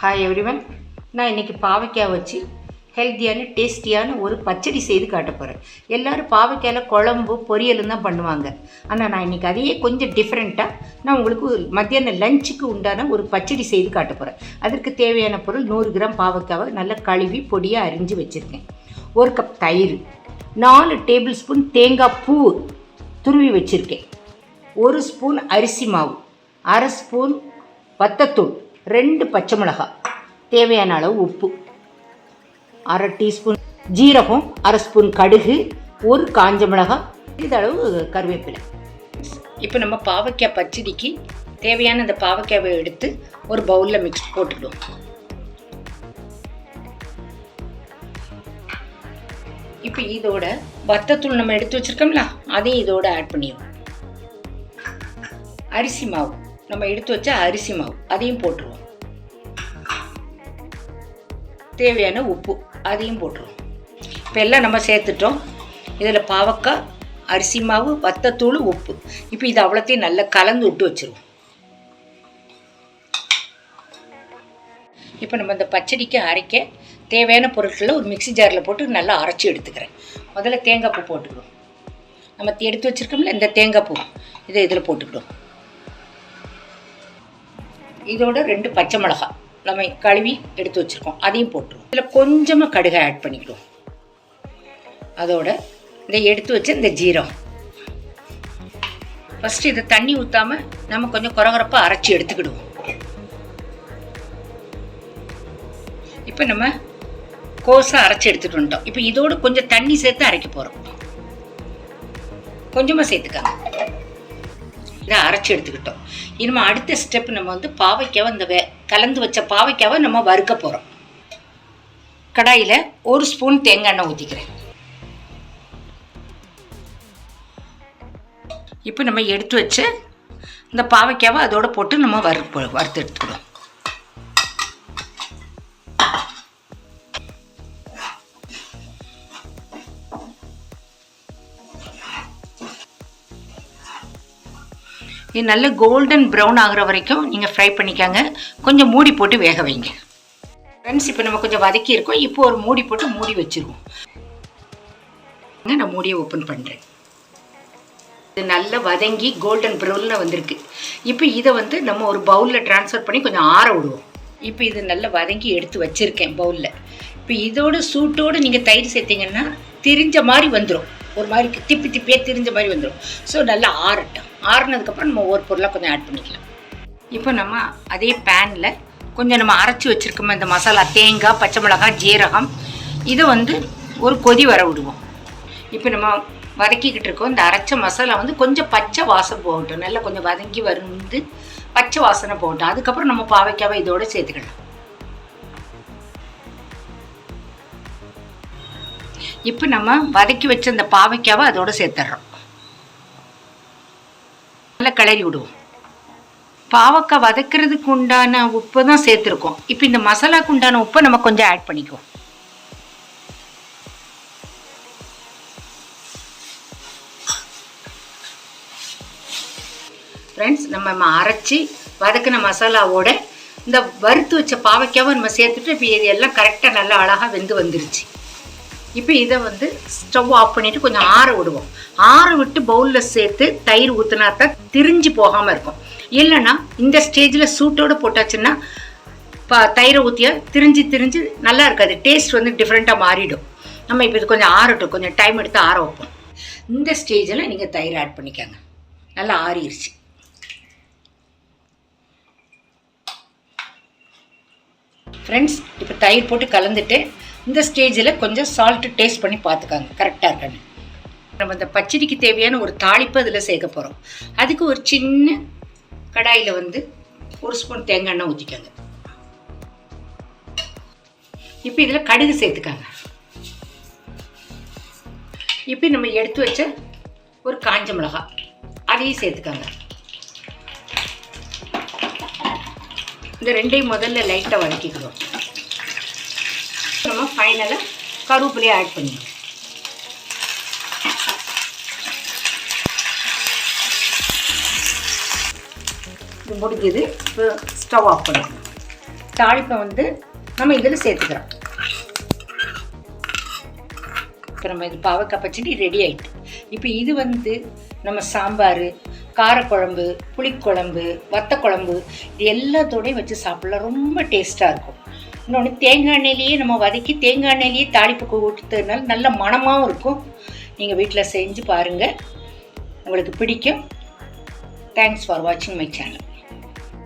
Hi everyone. நான் இன்றைக்கி பாவக்காய் வச்சு ஹெல்த்தியான டேஸ்டியான ஒரு பச்சடி செய்து காட்ட போகிறேன். எல்லோரும் பாவக்காயில் குழம்பு பொரியலும் தான் பண்ணுவாங்க. ஆனால் நான் இன்றைக்கி அதையே கொஞ்சம் டிஃப்ரெண்ட்டாக நான் உங்களுக்கு மத்தியான லஞ்சுக்கு உண்டான ஒரு பச்சடி செய்து காட்ட போகிறேன். அதற்கு தேவையான பொருள் 100 கிராம் பாவக்காவை நல்லா கழுவி பொடியாக அரிஞ்சு வச்சுருக்கேன். 1 கப் தயிர், 4 டேபிள் ஸ்பூன் தேங்காய் பூ துருவி வச்சுருக்கேன், 1 ஸ்பூன் அரிசி மாவு, 1/2 ஸ்பூன் வத்தத்தூள், 2 பச்சை மிளகாய், தேவையான அளவு உப்பு, 1/2 டீஸ்பூன் ஜீரகம், 1/2 ஸ்பூன் கடுகு, 1 காஞ்ச மிளகாய், இதளவு கருவேப்பிலை. இப்போ நம்ம பாவக்காய் பச்சடிக்கு தேவையான இந்த பாவக்காயை எடுத்து ஒரு பவுலில் மிக்ஸ் போட்டுக்கிடுவோம். இப்போ இதோட வத்தத்தூள் நம்ம எடுத்து வச்சுருக்கோம்ல, அதையும் இதோட ஆட் பண்ணிடுவோம். அரிசி மாவு நம்ம எடுத்து வச்ச அரிசி மாவு அதையும் போட்டுருவோம். தேவையான உப்பு அதையும் போட்டுருவோம். இப்போ எல்லாம் நம்ம சேர்த்துட்டோம். இதில் பாவக்காய், அரிசி மாவு, வத்தத்தூள், உப்பு. இப்போ இது அவ்வளோத்தையும் நல்லா கலந்து விட்டு வச்சுருவோம். இப்போ நம்ம இந்த பச்சடிக்கு அரைக்க தேவையான பொருட்களை ஒரு மிக்ஸி ஜாரில் போட்டு நல்லா அரைச்சி எடுத்துக்கிறேன். முதல்ல தேங்காய் பூ போட்டுக்கிடுவோம். நம்ம எடுத்து வச்சுருக்கோம்ல இந்த தேங்காய் பூ, இதை இதில் போட்டுக்கிடுவோம். இதோட 2 பச்சை மிளகாய் நம்ம கழுவி எடுத்து வச்சுருக்கோம், அதையும் போட்டுருவோம். இதில் கொஞ்சமாக கடுகை ஆட் பண்ணிக்கிடுவோம். அதோட இதை எடுத்து வச்சு இந்த ஜீரகம் ஃபஸ்ட்டு இதை தண்ணி ஊற்றாமல் நம்ம கொஞ்சம் குறகுறப்பாக அரைச்சி எடுத்துக்கிடுவோம். இப்போ நம்ம கோஸாக அரைச்சி எடுத்துகிட்டு வந்துட்டோம். இப்போ இதோடு கொஞ்சம் தண்ணி சேர்த்து அரைக்க போகிறோம். கொஞ்சமாக சேர்த்துக்காங்க. இதை அரைச்சி எடுத்துக்கிட்டோம். இனிமே அடுத்த ஸ்டெப் நம்ம வந்து பாவைக்காவை இந்த கலந்து வச்ச பாவைக்காவை நம்ம வறுக்க போகிறோம். கடாயில் 1 ஸ்பூன் தேங்காய் எண்ணெய் ஊற்றிக்கிறேன். இப்போ நம்ம எடுத்து வச்ச இந்த பாவைக்காவை அதோட போட்டு நம்ம வறுத்து எடுத்துக்கிடுவோம். இது நல்ல கோல்டன் ப்ரௌன் ஆகிற வரைக்கும் நீங்கள் ஃப்ரை பண்ணிக்காங்க. கொஞ்சம் மூடி போட்டு வேக வைங்க. ஃப்ரெண்ட்ஸ், இப்போ நம்ம கொஞ்சம் வதக்கி இருக்கோம். இப்போ ஒரு மூடி போட்டு மூடி வச்சுருவோம். நான் மூடியை ஓப்பன் பண்ணுறேன். இது நல்லா வதங்கி கோல்டன் ப்ரௌனில் வந்திருக்கு. இப்போ இதை வந்து நம்ம ஒரு பவுலில் ட்ரான்ஸ்ஃபர் பண்ணி கொஞ்சம் ஆற விடுவோம். இப்போ இது நல்லா வதங்கி எடுத்து வச்சுருக்கேன் பவுலில். இப்போ இதோட சூட்டோடு நீங்கள் தயிர் சேர்த்திங்கன்னா திரிஞ்ச மாதிரி வந்துடும். ஒரு மாதிரி திப்பியாக திரிஞ்ச மாதிரி வந்துடும். ஸோ நல்லா ஆறட்டும். ஆறுனதுக்கப்புறம் நம்ம ஒவ்வொரு பொருளாக கொஞ்சம் ஆட் பண்ணிக்கலாம். இப்போ நம்ம அதே பேனில் கொஞ்சம் நம்ம அரைச்சி வச்சுருக்கோம் இந்த மசாலா, தேங்காய், பச்சை மிளகாய், ஜீரகம், இதை வந்து ஒரு கொதி வர விடுவோம். இப்போ நம்ம வதக்கிக்கிட்டு இருக்கோம். இந்த அரைச்ச மசாலா வந்து கொஞ்சம் பச்சை வாசம் போகட்டும். நல்லா கொஞ்சம் வதங்கி வந்து பச்சை வாசனை போகட்டும். அதுக்கப்புறம் நம்ம பாவைக்காவை இதோடு சேர்த்துக்கலாம். இப்போ நம்ம வதக்கி வச்ச இந்த பாவைக்காவை அதோடு சேர்த்துட்றோம். நல்லா கிளறி விடுவோம். பாவக்காய் வதக்கிறதுக்கு உண்டான உப்பு தான் சேர்த்துருக்கோம். இப்போ இந்த மசாலாவுக்கு உண்டான உப்பை நம்ம கொஞ்சம் ஆட் பண்ணிக்குவோம். ஃப்ரெண்ட்ஸ், நம்ம அரைச்சி வதக்கின மசாலாவோட இந்த வறுத்து வச்ச பாவக்காவை நம்ம சேர்த்துட்டு இப்போ இது எல்லாம் கரெக்டாக நல்லா அழகாக வெந்து வந்துருச்சு. இப்போ இதை வந்து ஸ்டவ் ஆஃப் பண்ணிவிட்டு கொஞ்சம் ஆற விடுவோம். ஆற விட்டு பவுலில் சேர்த்து தயிர் ஊற்றினா தான் திரிஞ்சு போகாமல் இருக்கும். இல்லைன்னா இந்த ஸ்டேஜில் சூட்டோடு போட்டாச்சுன்னா தயிரை ஊற்றியா திரிஞ்சு நல்லா இருக்காது. டேஸ்ட் வந்து டிஃப்ரெண்ட்டாக மாறிடும். நம்ம இப்போ இது கொஞ்சம் ஆறட்டும், கொஞ்சம் டைம் எடுத்து ஆற வைப்போம். இந்த ஸ்டேஜில் நீங்கள் தயிர் ஆட் பண்ணிக்காங்க. நல்லா ஆறிடுச்சு. ஃப்ரெண்ட்ஸ், இப்போ தயிர் போட்டு கலந்துட்டு இந்த ஸ்டேஜில் கொஞ்சம் சால்ட்டு டேஸ்ட் பண்ணி பார்த்துக்காங்க கரெக்டாக இருக்கான்னு. நம்ம இந்த பச்சடிக்கு தேவையான ஒரு தாளிப்பு அதில் சேர்க்க போகிறோம். அதுக்கு ஒரு சின்ன கடாயில் வந்து 1 ஸ்பூன் தேங்காய் எண்ணெய் ஊற்றிக்காங்க. இப்போ இதில் கடுகு சேர்த்துக்காங்க. இப்போ நம்ம எடுத்து வச்ச ஒரு காஞ்ச மிளகாய் அதையும் சேர்த்துக்காங்க. இந்த ரெண்டையும் முதல்ல லைட்டாக வதக்கிக்கிறோம். நம்ம ஃபைனலாக கருவேப்பிலையை ஆட் பண்ணிடுவோம். இது முடிஞ்சது. இப்போ ஸ்டவ் ஆஃப் பண்ணிக்கலாம். தாளிப்பை வந்து நம்ம இதில் சேர்த்துக்கிறோம். இப்போ நம்ம இது பாவக்காய் பச்சடி ரெடி ஆகிட்டு. இப்போ இது வந்து நம்ம சாம்பார், காரக்குழம்பு, புளிக்குழம்பு, வத்தக்குழம்பு இது எல்லாத்தோடையும் வச்சு சாப்பிட்லாம். ரொம்ப டேஸ்ட்டாக இருக்கும். இன்னொன்று தேங்காய் எண்ணெயிலேயே நம்ம வதக்கி தேங்காய் எண்ணெயிலேயே தாளிப்புக்கு ஊற்றுறதுனால நல்ல மணமாகவும் இருக்கும். நீங்கள் வீட்டில் செஞ்சு பாருங்கள், உங்களுக்கு பிடிக்கும். தேங்க்ஸ் ஃபார் வாட்சிங் மை சேனல்.